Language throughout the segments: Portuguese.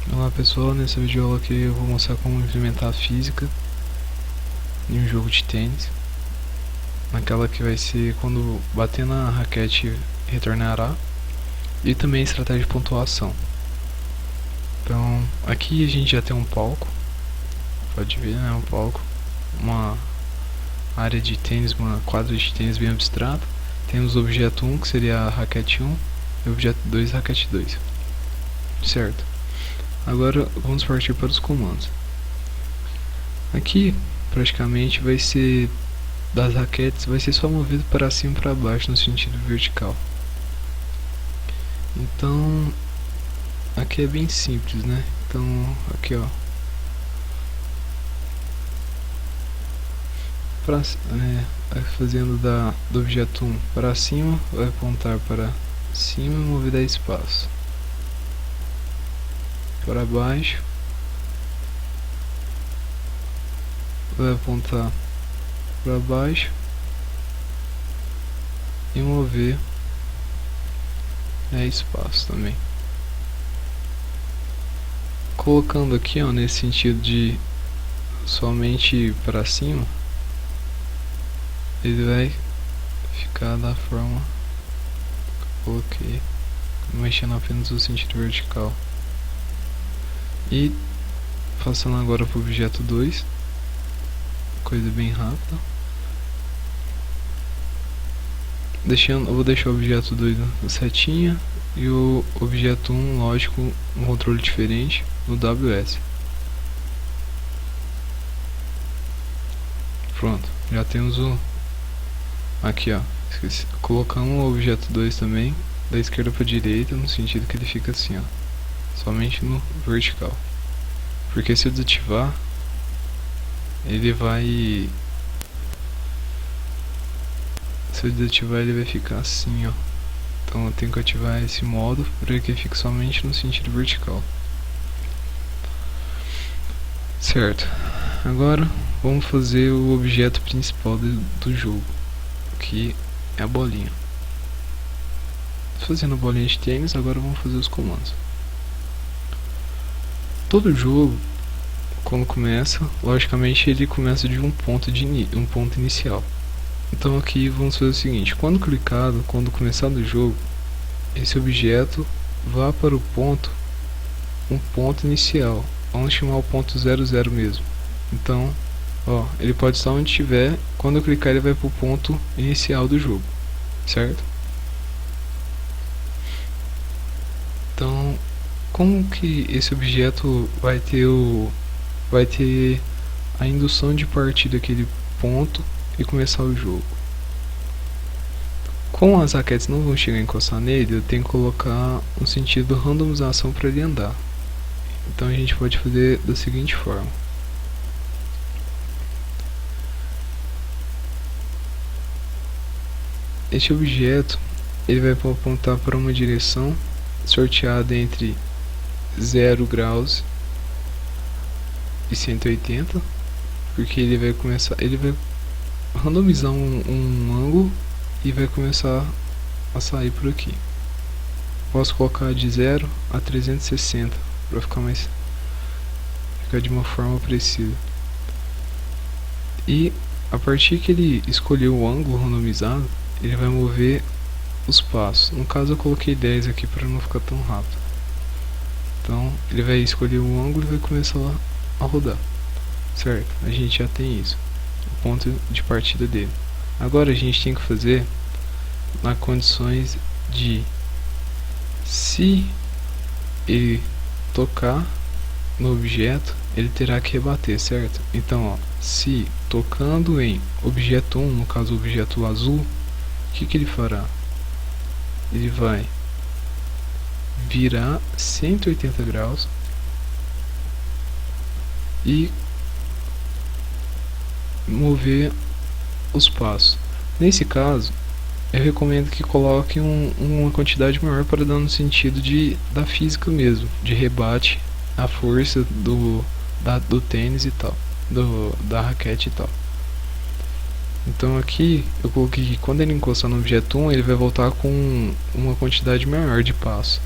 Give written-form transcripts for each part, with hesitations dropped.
Olá pessoal, nesse vídeo aqui eu vou mostrar como implementar a física em um jogo de tênis. Naquela que vai ser quando bater na raquete retornará, e também a estratégia de pontuação. Então aqui a gente já tem um palco, pode ver, né, um palco, uma área de tênis, uma quadra de tênis bem abstrata. Temos o objeto 1 que seria a raquete 1 e o objeto 2 raquete 2, certo? Agora vamos partir para os comandos. Aqui praticamente vai ser das raquetes, vai ser só movido para cima e para baixo no sentido vertical. Então aqui é bem simples, né? Então aqui ó, fazendo do objeto 1 para cima, vai apontar para cima e mover 10 passos. Para baixo vai apontar para baixo e mover 10 passos também. Colocando aqui ó, nesse sentido de somente para cima, ele vai ficar da forma que eu coloquei, mexendo apenas no sentido vertical. E passando agora para o objeto 2, coisa bem rápida. Eu vou deixar o objeto 2 na setinha e o objeto 1, lógico, um controle diferente no WS. Pronto, já temos o... Aqui ó, esqueci. Colocamos o objeto 2 também da esquerda para a direita, no sentido que ele fica assim ó, somente no vertical. Porque se eu desativar, ele vai... Se eu desativar, ele vai ficar assim ó. Então eu tenho que ativar esse modo para que ele fique somente no sentido vertical. Certo, agora vamos fazer o objeto principal do jogo, que é a bolinha. Fazendo a bolinha de tênis, agora vamos fazer os comandos. Todo jogo, quando começa, logicamente ele começa de um ponto inicial. Então aqui vamos fazer o seguinte: quando clicado, quando começar o jogo, esse objeto vá para o ponto, um ponto inicial. Vamos chamar o ponto 00 mesmo. Então, ó, ele pode estar onde estiver. Quando eu clicar, ele vai para o ponto inicial do jogo, certo? Então, como que esse objeto vai ter a indução de partir daquele ponto e começar o jogo? Como as raquetes não vão chegar a encostar nele, eu tenho que colocar um sentido de randomização para ele andar. Então a gente pode fazer da seguinte forma: este objeto ele vai apontar para uma direção sorteada entre 0 graus e 180, porque ele vai randomizar um ângulo e vai começar a sair por aqui. Posso colocar de 0 a 360 para ficar de uma forma precisa. E a partir que ele escolheu o ângulo randomizado, ele vai mover os passos. No caso eu coloquei 10 aqui para não ficar tão rápido. Então ele vai escolher o ângulo e vai começar a rodar, certo? A gente já tem isso, o ponto de partida dele. Agora a gente tem que fazer nas condições de, se ele tocar no objeto, ele terá que rebater, certo? Então ó, se tocando em objeto 1, no caso o objeto azul, o que ele fará? Ele vai virar 180 graus e mover os passos. Nesse caso, eu recomendo que coloque uma quantidade maior para dar no sentido da física mesmo, de rebate à força do tênis e tal, da raquete e tal. Então aqui eu coloquei que quando ele encostar no objeto 1, ele vai voltar com uma quantidade maior de passos.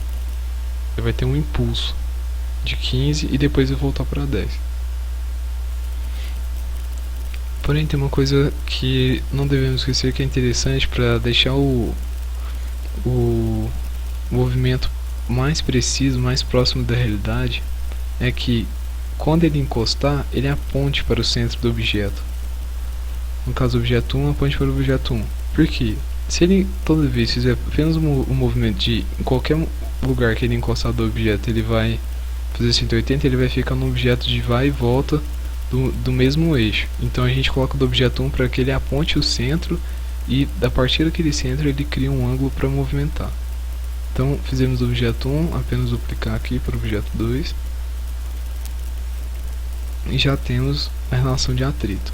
Ele vai ter um impulso. de 15 e depois vai voltar para 10. Porém, tem uma coisa que não devemos esquecer que é interessante para deixar o movimento mais preciso, mais próximo da realidade, é que quando ele encostar, ele aponte para o centro do objeto. No caso, o objeto 1 aponte para o objeto 1. Por quê? Se ele toda vez fizer apenas um movimento de em qualquer lugar que ele encostar do objeto, ele vai fazer 180, ele vai ficar no objeto de vai e volta do mesmo eixo. Então a gente coloca do objeto 1 para que ele aponte o centro e a partir daquele centro ele cria um ângulo para movimentar. Então fizemos do objeto 1, apenas duplicar aqui para o objeto 2 e já temos a relação de atrito.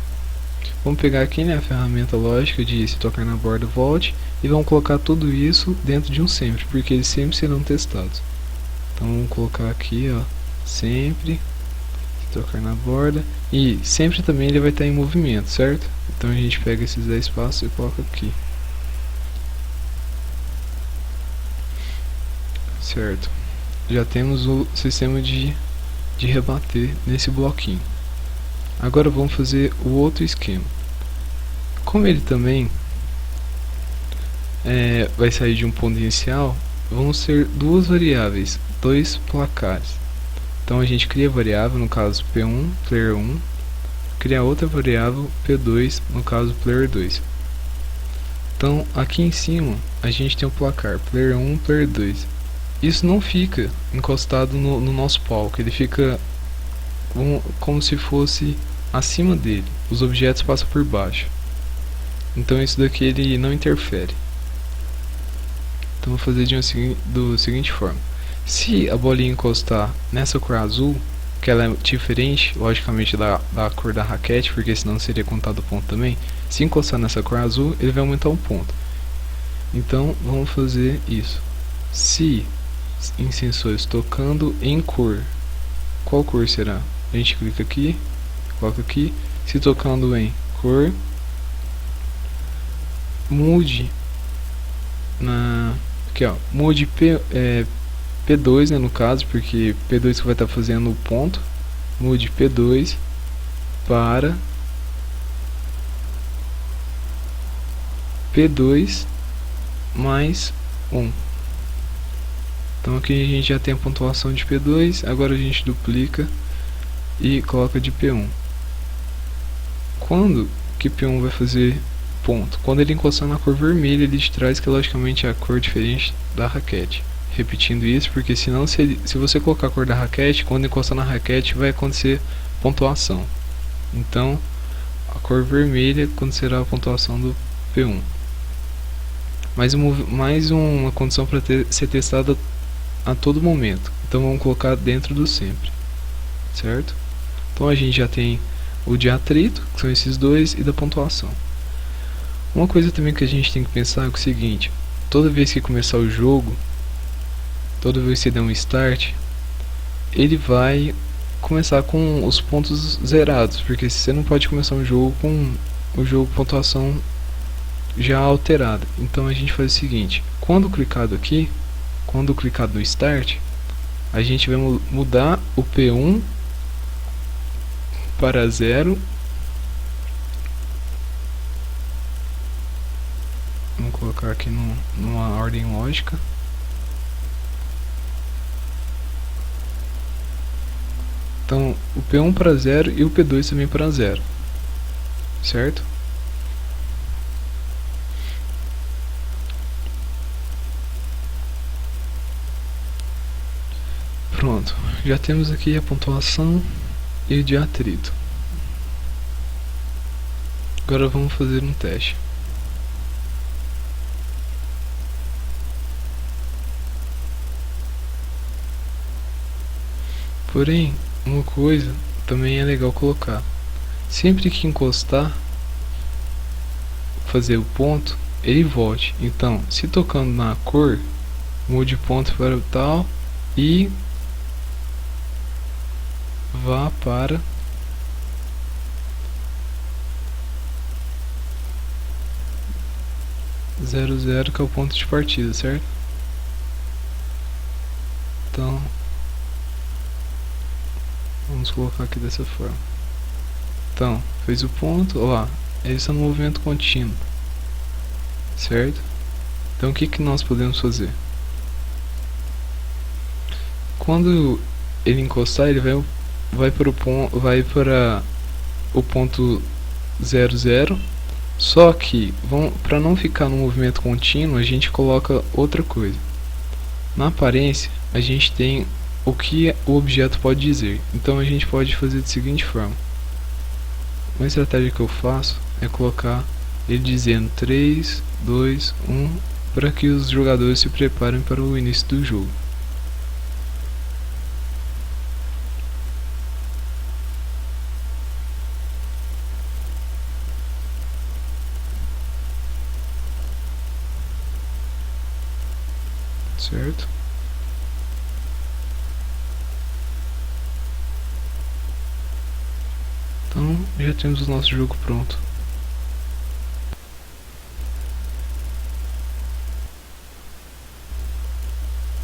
Vamos pegar aqui, né, a ferramenta lógica de se tocar na borda volte e vamos colocar tudo isso dentro de um sempre, porque eles sempre serão testados. Então vamos colocar aqui, ó, sempre se tocar na borda e sempre também ele vai estar em movimento, certo? Então a gente pega esses 10 passos e coloca aqui, certo? Já temos o sistema de rebater nesse bloquinho. Agora vamos fazer o outro esquema. Como ele também vai sair de um ponto inicial, vão ser duas variáveis, dois placares. Então a gente cria a variável, no caso P1, player 1, cria outra variável P2, no caso player 2. Então aqui em cima a gente tem o placar player 1, player 2. Isso não fica encostado no nosso palco, ele fica como se fosse acima dele, os objetos passam por baixo. Então isso daqui ele não interfere. Então vou fazer do seguinte forma: se a bolinha encostar nessa cor azul, que ela é diferente logicamente da cor da raquete, porque senão seria contado o ponto também, se encostar nessa cor azul ele vai aumentar um ponto. Então vamos fazer isso. Se em sensores tocando em cor, qual cor será? A gente clica aqui, coloca aqui, se tocando em cor, mude aqui, ó, mude P2, né, no caso, porque P2 que vai estar fazendo o ponto, mude P2 para P2 mais 1. Então aqui a gente já tem a pontuação de P2, agora a gente duplica e coloca de P1. Quando que P1 vai fazer ponto? Quando ele encostar na cor vermelha ali de trás, que logicamente é a cor diferente da raquete. Repetindo isso, porque senão se você colocar a cor da raquete, quando encostar na raquete vai acontecer pontuação. Então a cor vermelha acontecerá a pontuação do P1. Mais uma condição para ser testada a todo momento. Então vamos colocar dentro do sempre, certo? Então a gente já tem o de atrito, que são esses dois, e da pontuação. Uma coisa também que a gente tem que pensar é o seguinte: toda vez que começar o jogo, toda vez que você der um start, ele vai começar com os pontos zerados, porque você não pode começar um jogo com pontuação já alterada. Então a gente faz o seguinte: quando clicado aqui, quando clicado no start, a gente vai mudar o P1 para 0. Vamos colocar aqui numa ordem lógica. Então o P1 para 0 e o P2 também para 0, certo? Pronto, já temos aqui a pontuação e o de atrito. Agora vamos fazer um teste. Porém, uma coisa também é legal colocar: sempre que encostar, fazer o ponto, ele volte. Então, se tocando na cor, mude o ponto para o tal e vá para zero zero, que é o ponto de partida, certo? Então Vamos colocar aqui dessa forma. Então, fez o ponto, ó lá, ele está no movimento contínuo, certo? Então o que nós podemos fazer? Quando ele encostar, ele vai para o ponto 00. Só que, para não ficar no movimento contínuo, a gente coloca outra coisa. Na aparência, a gente tem o que o objeto pode dizer. Então a gente pode fazer da seguinte forma. Uma estratégia que eu faço é colocar ele dizendo 3, 2, 1, para que os jogadores se preparem para o início do jogo. Certo? Então já temos o nosso jogo pronto.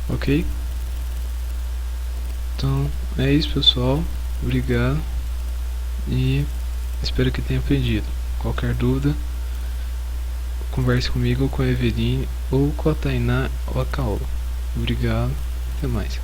Ok? Então é isso, pessoal. Obrigado e espero que tenha aprendido. Qualquer dúvida, converse comigo ou com a Eveline ou com a Tainá ou a Caola. Obrigado, até mais.